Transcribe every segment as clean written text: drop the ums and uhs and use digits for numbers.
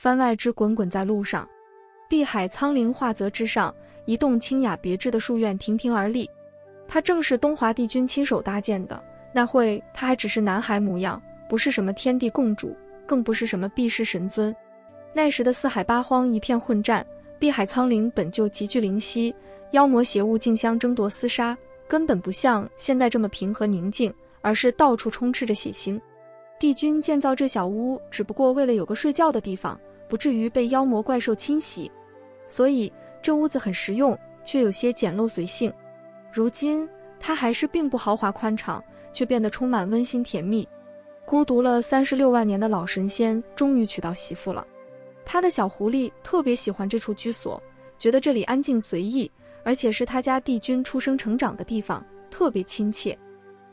番外之滚滚在路上。碧海苍陵画泽之上，一栋清雅别致的书院亭亭而立，它正是东华帝君亲手搭建的。那会他还只是男孩模样，不是什么天地共主，更不是什么避世神尊。那时的四海八荒一片混战，碧海苍陵本就极具灵犀，妖魔邪物竞相争夺厮杀，根本不像现在这么平和宁静，而是到处充斥着血腥。帝君建造这小屋只不过为了有个睡觉的地方，不至于被妖魔怪兽侵袭，所以这屋子很实用，却有些简陋随性。如今它还是并不豪华宽敞，却变得充满温馨甜蜜。孤独了36万年的老神仙终于娶到媳妇了。他的小狐狸特别喜欢这处居所，觉得这里安静随意，而且是他家帝君出生成长的地方，特别亲切。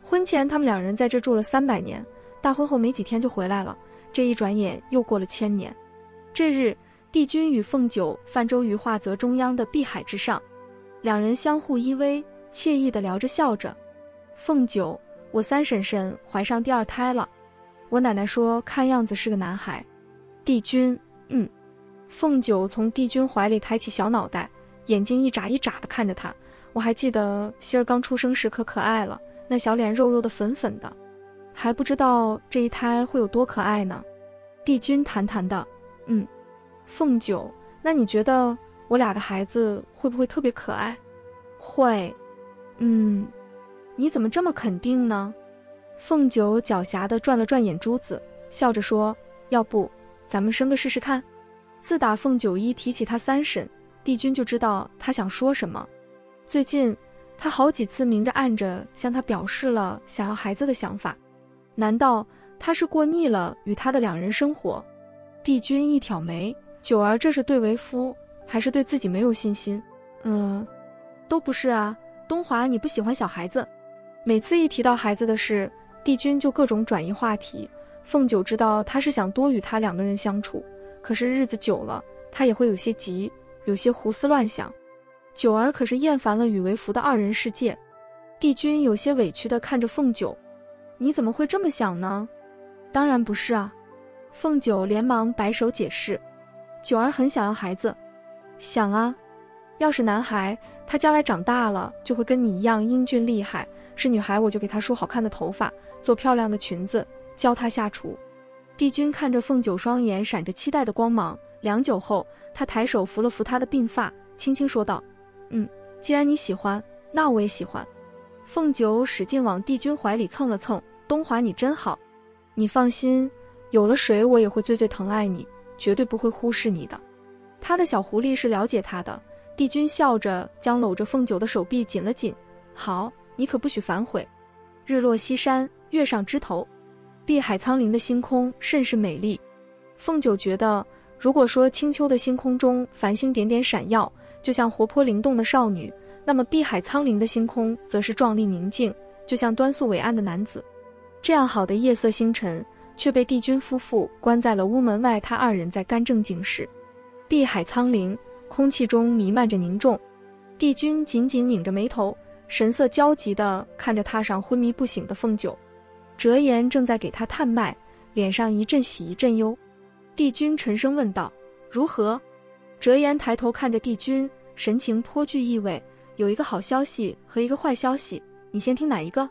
婚前他们两人在这住了300年，大婚后没几天就回来了，这一转眼又过了1000年。这日，帝君与凤九泛舟于画泽中央的碧海之上，两人相互依偎，惬意地聊着笑着。凤九，我三婶婶怀上第2胎了，我奶奶说看样子是个男孩。帝君，凤九从帝君怀里抬起小脑袋，眼睛一眨一眨地看着他。我还记得希儿刚出生时可可爱了，那小脸肉肉的粉粉的，还不知道这一胎会有多可爱呢。帝君坦坦的，凤九，那你觉得我俩的孩子会不会特别可爱？会。你怎么这么肯定呢？凤九狡黠地转了转眼珠子，笑着说，要不咱们生个试试看。自打凤九一提起他三婶，帝君就知道他想说什么。最近他好几次明着暗着向他表示了想要孩子的想法，难道他是过腻了与他的两人生活？帝君一挑眉，九儿这是对为夫还是对自己没有信心？都不是啊，东华你不喜欢小孩子。每次一提到孩子的事，帝君就各种转移话题。凤九知道他是想多与他2个人相处，可是日子久了，他也会有些急，有些胡思乱想。九儿可是厌烦了与为夫的2人世界。帝君有些委屈地看着凤九，你怎么会这么想呢？当然不是啊。凤九连忙摆手解释，九儿很想要孩子。想啊，要是男孩，他将来长大了就会跟你一样英俊厉害，是女孩我就给他梳好看的头发，做漂亮的裙子，教他下厨。帝君看着凤九双眼闪着期待的光芒，良久后他抬手扶了扶她的鬓发，轻轻说道，既然你喜欢，那我也喜欢。凤九使劲往帝君怀里蹭了蹭，东华你真好，你放心，有了谁我也会最最疼爱你，绝对不会忽视你的。他的小狐狸是了解他的。帝君笑着将搂着凤九的手臂紧了紧，好，你可不许反悔。日落西山，月上枝头，碧海苍陵的星空甚是美丽。凤九觉得，如果说清秋的星空中繁星点点闪耀，就像活泼灵动的少女，那么碧海苍陵的星空则是壮丽宁静，就像端肃伟岸的男子。这样好的夜色星辰，却被帝君夫妇关在了屋门外，他2人在干正经事。碧海苍陵，空气中弥漫着凝重。帝君紧紧拧着眉头，神色焦急地看着榻上昏迷不醒的凤九。折颜正在给他探脉，脸上一阵喜一阵忧。帝君沉声问道，如何？折颜抬头看着帝君，神情颇具意味，有一个好消息和一个坏消息，你先听哪一个？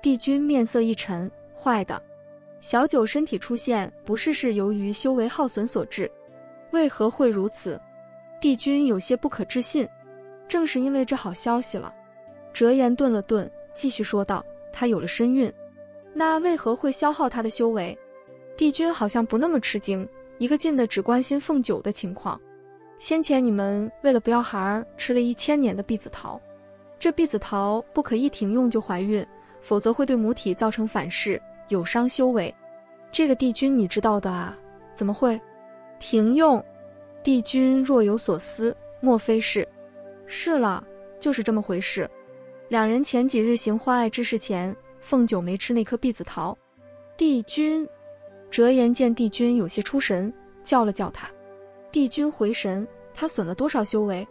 帝君面色一沉，坏的。小九身体出现不适是由于修为耗损所致。为何会如此？帝君有些不可置信。正是因为这好消息了。折颜顿了顿，继续说道，他有了身孕。那为何会消耗他的修为？帝君好像不那么吃惊，一个劲的只关心凤九的情况。先前你们为了不要孩吃了1000年的碧紫桃，这碧紫桃不可一停用就怀孕，否则会对母体造成反噬，有伤修为。这个帝君你知道的啊？怎么会停用？帝君若有所思，莫非是？是了，就是这么回事。2人前几日行欢爱之事前，凤九没吃那颗碧紫桃。帝君，折颜见帝君有些出神，叫了叫他。帝君回神，他损了多少修为？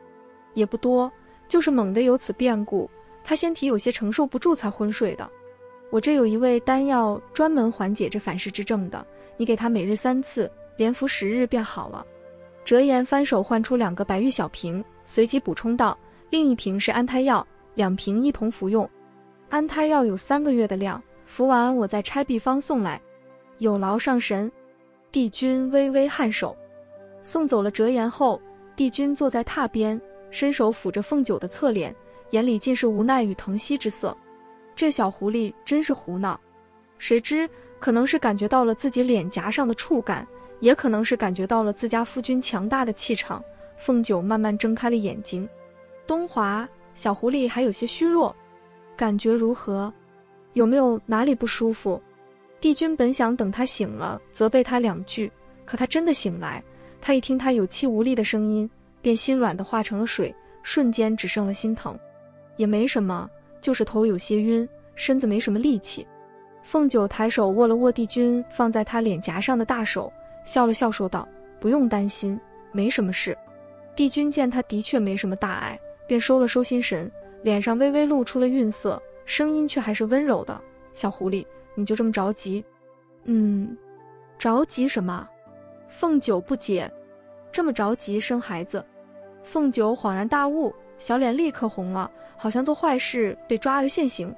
也不多，就是猛地有此变故，他身体有些承受不住才昏睡的。我这有一味丹药专门缓解这反噬之症的，你给他每日3次，连服10日便好了。折颜翻手换出2个白玉小瓶，随即补充道，另一瓶是安胎药，2瓶一同服用。安胎药有3个月的量，服完我再拆秘方送来。有劳上神。帝君微微颔首。送走了折颜后，帝君坐在榻边，伸手抚着凤九的侧脸，眼里尽是无奈与疼惜之色。这小狐狸真是胡闹。谁知可能是感觉到了自己脸颊上的触感，也可能是感觉到了自家夫君强大的气场，凤九慢慢睁开了眼睛。东华，小狐狸还有些虚弱，感觉如何？有没有哪里不舒服？帝君本想等他醒了责备他2句，可他真的醒来，他一听他有气无力的声音，便心软的化成了水，瞬间只剩了心疼。也没什么，就是头有些晕，身子没什么力气。凤九抬手握了握帝君放在他脸颊上的大手，笑了笑说道，不用担心，没什么事。帝君见他的确没什么大碍，便收了收心神，脸上微微露出了愠色，声音却还是温柔的，小狐狸，你就这么着急？着急什么？凤九不解。这么着急生孩子？凤九恍然大悟，小脸立刻红了，好像做坏事被抓了现行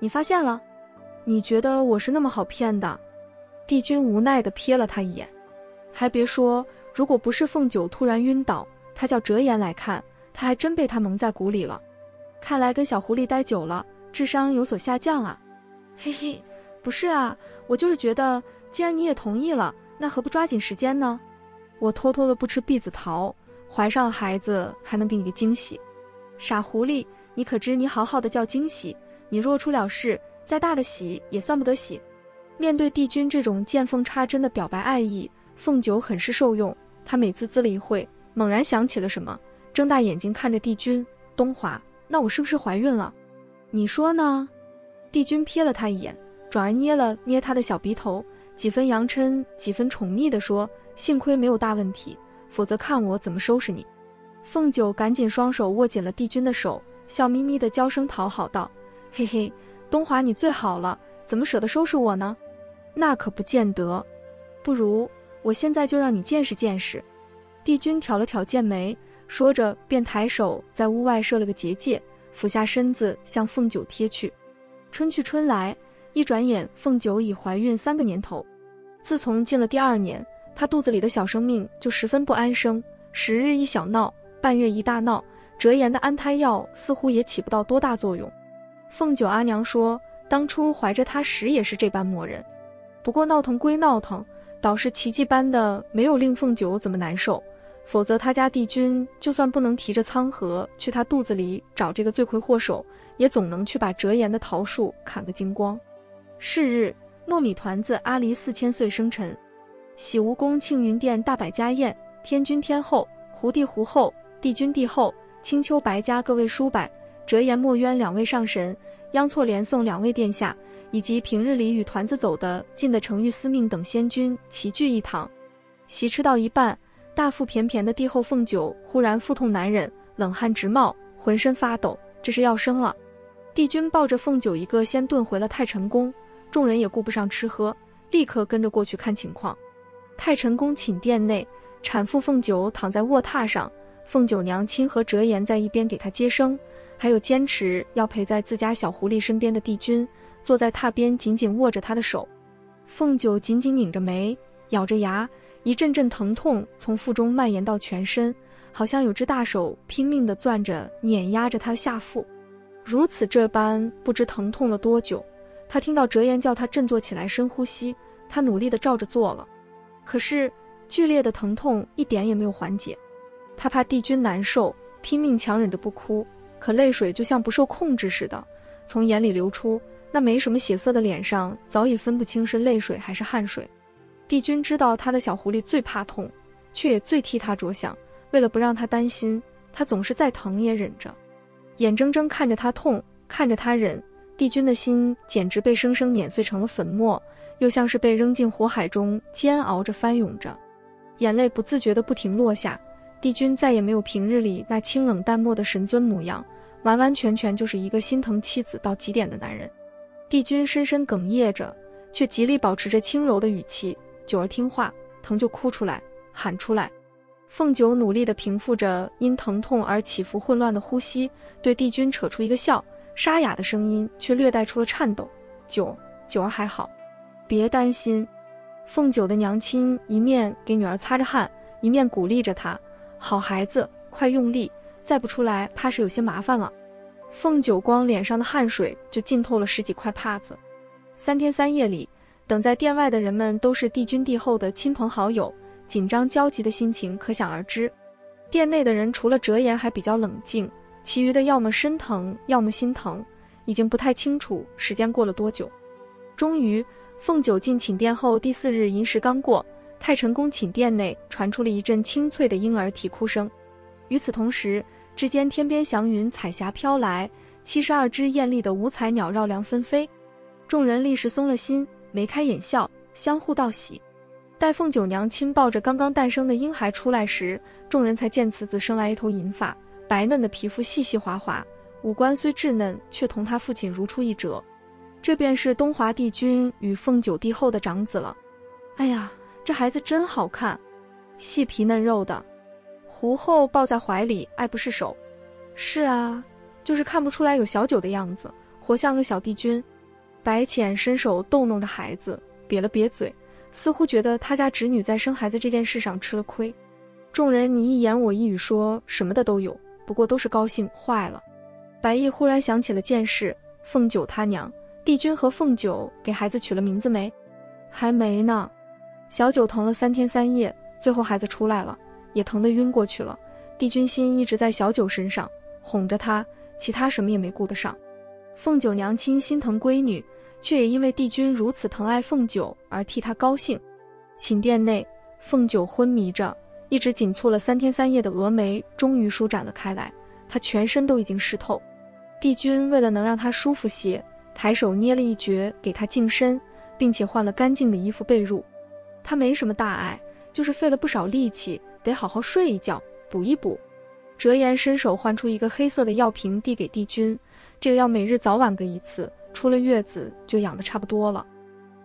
你发现了？你觉得我是那么好骗的？帝君无奈地瞥了他一眼。还别说，如果不是凤九突然晕倒，他叫折颜来看，他还真被他蒙在鼓里了。看来跟小狐狸待久了，智商有所下降啊。嘿嘿，不是啊，我就是觉得既然你也同意了，那何不抓紧时间呢？我偷偷的不吃篦子桃，怀上孩子还能给你个惊喜。傻狐狸，你可知你好好的叫惊喜，你若出了事，再大的喜也算不得喜。面对帝君这种见缝插针的表白爱意，凤九很是受用，他美滋滋了一会，猛然想起了什么，睁大眼睛看着帝君，东华，那我是不是怀孕了？你说呢？帝君瞥了他一眼，转而捏了捏他的小鼻头，几分阳嗔几分宠溺地说，幸亏没有大问题，否则看我怎么收拾你。凤九赶紧双手握紧了帝君的手，笑眯眯地娇声讨好道，嘿嘿，东华你最好了，怎么舍得收拾我呢？那可不见得，不如我现在就让你见识见识。帝君挑了挑剑眉，说着便抬手在屋外设了个结界，俯下身子向凤九贴去。春去春来，一转眼凤九已怀孕3个年头。自从进了第2年，她肚子里的小生命就十分不安生，10日一小闹，半月一大闹，折颜的安胎药似乎也起不到多大作用。凤九阿娘说，当初怀着她时也是这般默认，不过闹腾归闹腾，倒是奇迹般的没有令凤九怎么难受，否则他家帝君就算不能提着苍河去他肚子里找这个罪魁祸首，也总能去把折颜的桃树砍个精光。是日，糯米团子阿离4000岁生辰，喜无宫庆云殿大摆家宴，天君天后、胡帝胡后、帝君帝后、青丘白家各位叔伯，折颜墨渊2位上神，央错连宋2位殿下，以及平日里与团子走的近的程昱司命等仙君齐聚一堂。席吃到一半，大腹便便的帝后凤九忽然腹痛难忍，冷汗直冒，浑身发抖，这是要生了。帝君抱着凤九一个先遁回了太晨宫，众人也顾不上吃喝，立刻跟着过去看情况。太晨宫寝殿内，产妇凤九躺在卧榻上，凤九娘亲和折颜在一边给她接生，还有坚持要陪在自家小狐狸身边的帝君坐在榻边紧紧握着她的手。凤九紧紧拧着眉，咬着牙，一阵阵疼痛从腹中蔓延到全身，好像有只大手拼命地攥着碾压着她的下腹。如此这般不知疼痛了多久，她听到折颜叫她振作起来深呼吸，她努力地照着做了，可是剧烈的疼痛一点也没有缓解。她怕帝君难受，拼命强忍着不哭，可泪水就像不受控制似的从眼里流出，那没什么血色的脸上早已分不清是泪水还是汗水。帝君知道他的小狐狸最怕痛，却也最替他着想，为了不让他担心，他总是再疼也忍着，眼睁睁看着他痛，看着他忍，帝君的心简直被生生碾碎成了粉末，又像是被扔进火海中煎熬着翻涌着，眼泪不自觉地不停落下。帝君再也没有平日里那清冷淡漠的神尊模样，完完全全就是一个心疼妻子到极点的男人。帝君深深哽咽着，却极力保持着轻柔的语气，九儿听话，疼就哭出来，喊出来。凤九努力地平复着因疼痛而起伏混乱的呼吸，对帝君扯出一个笑，沙哑的声音却略带出了颤抖。九儿还好，别担心。凤九的娘亲一面给女儿擦着汗，一面鼓励着她，好孩子，快用力，再不出来怕是有些麻烦了。凤九光脸上的汗水就浸透了10几块帕子。3天3夜里，等在殿外的人们都是帝君帝后的亲朋好友，紧张焦急的心情可想而知。殿内的人除了折颜还比较冷静，其余的要么身疼，要么心疼，已经不太清楚时间过了多久。终于，凤九进寝殿后第4日寅时刚过，太晨宫寝殿内传出了一阵清脆的婴儿啼哭声。与此同时，之间天边祥云彩霞飘来，72只艳丽的五彩鸟绕梁纷飞。众人立时松了心，眉开眼笑，相互道喜。待凤九娘亲抱着刚刚诞生的婴孩出来时，众人才见此子生来一头银发，白嫩的皮肤细细滑滑，五官虽稚嫩，却同他父亲如出一辙。这便是东华帝君与凤九帝后的长子了。哎呀，这孩子真好看，细皮嫩肉的。胡后抱在怀里，爱不释手。是啊，就是看不出来有小九的样子，活像个小帝君。白浅伸手逗弄着孩子，瘪了瘪嘴，似乎觉得他家侄女在生孩子这件事上吃了亏。众人你一言我一语，说什么的都有，不过都是高兴坏了。白毅忽然想起了件事，凤九他娘，帝君和凤九给孩子取了名字没？还没呢。小九疼了3天3夜，最后孩子出来了，也疼得晕过去了。帝君心一直在小九身上，哄着他，其他什么也没顾得上。凤九娘亲心疼闺女，却也因为帝君如此疼爱凤九而替她高兴。寝殿内，凤九昏迷着，一直紧蹙了3天3夜的峨眉终于舒展了开来，她全身都已经湿透。帝君为了能让她舒服些，抬手捏了一橛给她净身，并且换了干净的衣服被褥。她没什么大碍，就是费了不少力气，得好好睡一觉，补一补。折颜伸手换出一个黑色的药瓶递给帝君，这个药每日早晚各一次，出了月子就养得差不多了。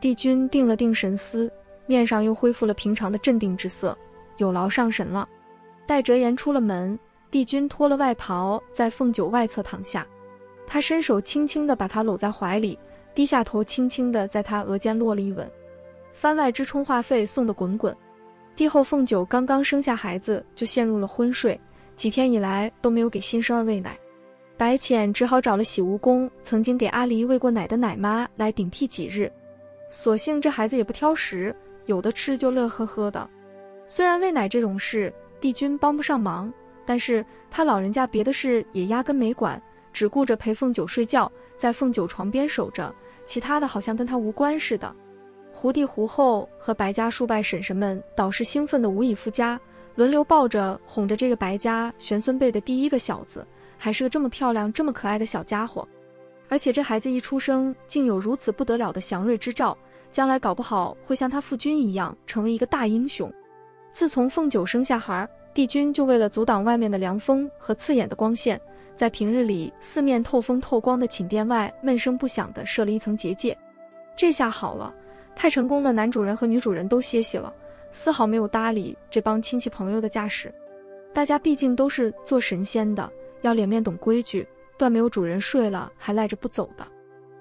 帝君定了定神思，面上又恢复了平常的镇定之色，有劳上神了。待折颜出了门，帝君脱了外袍，在凤九外侧躺下，他伸手轻轻地把她搂在怀里，低下头轻轻地在她额间落了一吻。番外之充话费送得滚滚。帝后凤九刚刚生下孩子就陷入了昏睡，几天以来都没有给新生儿喂奶。白浅只好找了洗梧宫曾经给阿离喂过奶的奶妈来顶替几日。所幸这孩子也不挑食，有的吃就乐呵呵的。虽然喂奶这种事帝君帮不上忙，但是他老人家别的事也压根没管，只顾着陪凤九睡觉，在凤九床边守着，其他的好像跟他无关似的。胡帝胡后和白家数拜婶婶们倒是兴奋的无以复加，轮流抱着哄着这个白家玄孙辈的第一个小子，还是个这么漂亮这么可爱的小家伙。而且这孩子一出生竟有如此不得了的祥瑞之兆，将来搞不好会像他父君一样成为一个大英雄。自从凤九生下孩，帝君就为了阻挡外面的凉风和刺眼的光线，在平日里四面透风透光的寝殿外闷声不响地设了一层结界。这下好了，太晨宫的男主人和女主人都歇息了，丝毫没有搭理这帮亲戚朋友的架势。大家毕竟都是做神仙的，要脸面懂规矩，断没有主人睡了还赖着不走的。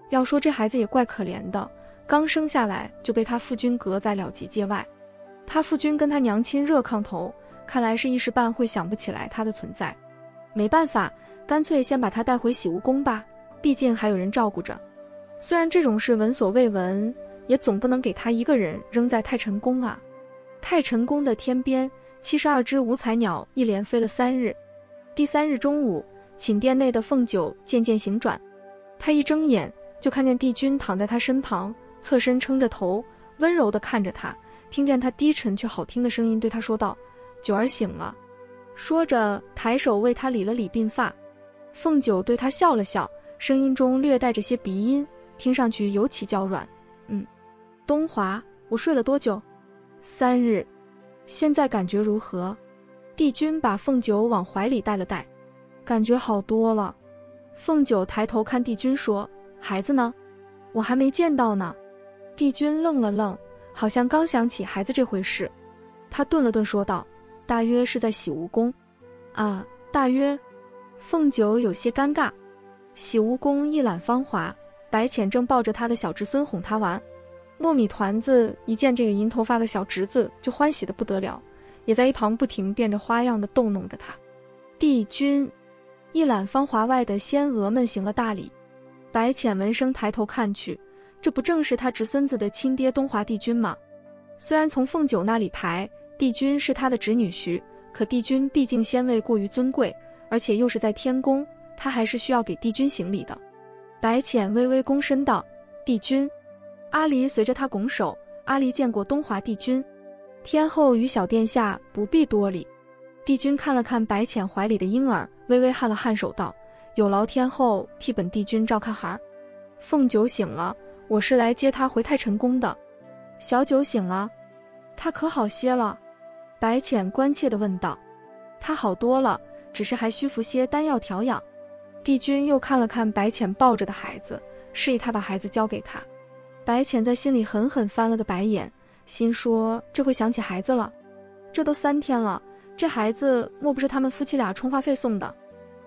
要说这孩子也怪可怜的，刚生下来就被他父君隔在了结界外。他父君跟他娘亲热炕头，看来是一时半会想不起来他的存在。没办法，干脆先把他带回洗梧宫吧，毕竟还有人照顾着。虽然这种事闻所未闻，也总不能给他一个人扔在太晨宫啊。太晨宫的天边，72只五彩鸟一连飞了3日。第3日中午，寝殿内的凤九渐渐醒转，他一睁眼就看见帝君躺在他身旁，侧身撑着头，温柔地看着他，听见他低沉却好听的声音对他说道：“九儿醒了。”说着抬手为他理了理鬓发。凤九对他笑了笑，声音中略带着些鼻音，听上去尤其娇软。东华，我睡了多久？3日。现在感觉如何？帝君把凤九往怀里带了带。感觉好多了。凤九抬头看帝君说：“孩子呢？我还没见到呢。”帝君愣了愣，好像刚想起孩子这回事。他顿了顿说道：“大约是在洗蜈蚣。”啊，大约。凤九有些尴尬。洗蜈蚣一览芳华，白浅正抱着他的小侄孙哄他玩。糯米团子一见这个银头发的小侄子就欢喜得不得了，也在一旁不停变着花样的逗弄着他。帝君，一览芳华外的仙娥们行了大礼。白浅闻声抬头看去，这不正是他侄孙子的亲爹东华帝君吗？虽然从凤九那里排，帝君是他的侄女婿，可帝君毕竟仙位过于尊贵，而且又是在天宫，他还是需要给帝君行礼的。白浅微微躬身道：“帝君。”阿离随着他拱手：“阿离见过东华帝君，天后与小殿下不必多礼。”帝君看了看白浅怀里的婴儿，微微颔了颔首道：“有劳天后替本帝君照看孩儿。”凤九醒了，我是来接他回太晨宫的。小九醒了，他可好些了？白浅关切地问道。他好多了，只是还需服些丹药调养。帝君又看了看白浅抱着的孩子，示意他把孩子交给他。白浅在心里狠狠翻了个白眼，心说这回想起孩子了。这都3天了，这孩子莫不是他们夫妻俩充话费送的？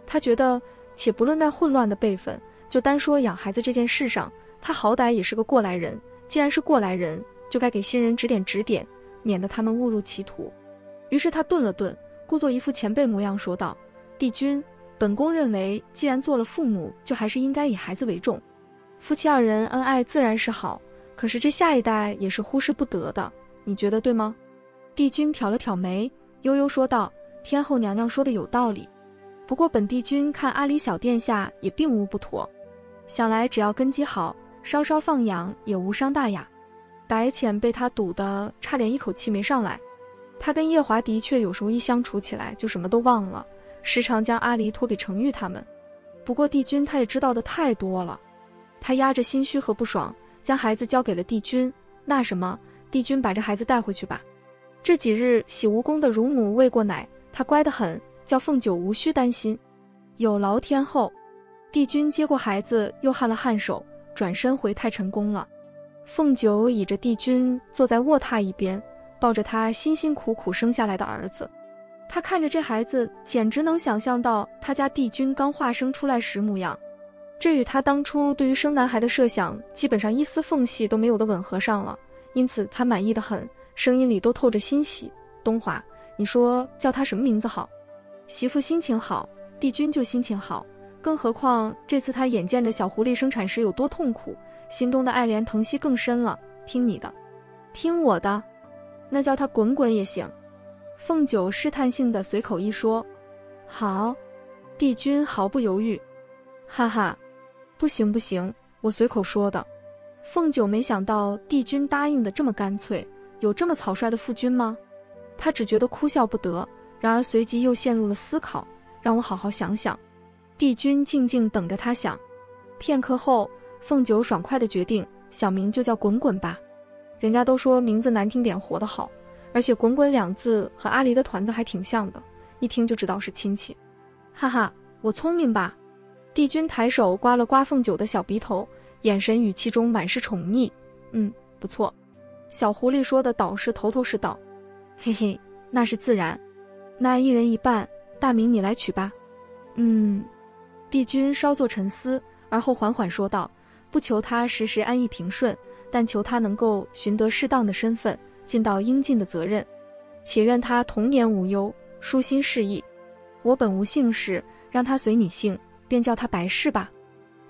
他觉得，且不论那混乱的辈分，就单说养孩子这件事上，他好歹也是个过来人。既然是过来人，就该给新人指点指点，免得他们误入歧途。于是他顿了顿，故作一副前辈模样说道：“帝君，本宫认为，既然做了父母，就还是应该以孩子为重。夫妻2人恩爱自然是好，可是这下一代也是忽视不得的，你觉得对吗？”帝君挑了挑眉，悠悠说道：“天后娘娘说的有道理，不过本帝君看阿离小殿下也并无不妥，想来只要根基好，稍稍放养也无伤大雅。”白浅被他堵得差点一口气没上来。他跟叶华的确有时候一相处起来就什么都忘了，时常将阿离托给程昱他们。不过帝君他也知道的太多了，他压着心虚和不爽，将孩子交给了帝君。那什么，帝君把这孩子带回去吧。这几日洗蜈蚣的乳母喂过奶，他乖得很，叫凤九无需担心。有劳天后。帝君接过孩子，又颔了颔首，转身回太晨宫了。凤九倚着帝君坐在卧榻一边，抱着他辛辛苦苦生下来的儿子。他看着这孩子，简直能想象到他家帝君刚化生出来时模样。这与他当初对于生男孩的设想基本上一丝缝隙都没有的吻合上了，因此他满意得很，声音里都透着欣喜。东华，你说叫他什么名字好？媳妇心情好，帝君就心情好，更何况这次他眼见着小狐狸生产时有多痛苦，心中的爱怜疼惜更深了。听你的。听我的。那叫他滚滚也行。凤九试探性的随口一说。好。帝君毫不犹豫。哈哈，不行不行，我随口说的。凤九没想到帝君答应的这么干脆，有这么草率的夫君吗？他只觉得哭笑不得，然而随即又陷入了思考，让我好好想想。帝君静静等着他想。片刻后，凤九爽快地决定，小名就叫滚滚吧。人家都说名字难听点活得好，而且滚滚2字和阿离的团子还挺像的，一听就知道是亲戚。哈哈，我聪明吧？帝君抬手刮了刮凤九的小鼻头，眼神语气中满是宠溺。不错。小狐狸说的倒是头头是道。嘿嘿，那是自然。那一人一半，大名你来取吧。帝君稍作沉思，而后缓缓说道：不求他时时安逸平顺，但求他能够寻得适当的身份，尽到应尽的责任。且愿他童年无忧，舒心适意。我本无姓氏，让他随你姓，便叫他白氏吧。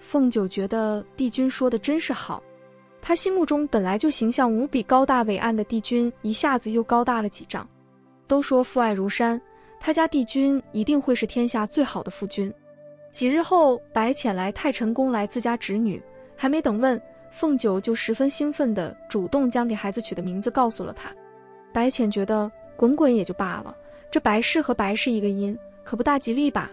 凤九觉得帝君说的真是好，他心目中本来就形象无比高大伟岸的帝君，一下子又高大了几丈。都说父爱如山，他家帝君一定会是天下最好的夫君。几日后，白浅来太晨宫来自家侄女，还没等问，凤九就十分兴奋地主动将给孩子取的名字告诉了他。白浅觉得滚滚也就罢了，这白氏和白氏一个音，可不大吉利吧？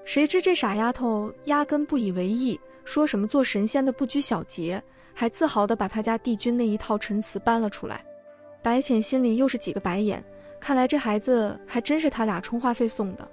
谁知这傻丫头压根不以为意，说什么做神仙的不拘小节，还自豪地把他家帝君那一套陈词搬了出来。白浅心里又是几个白眼，看来这孩子还真是他俩充话费送的。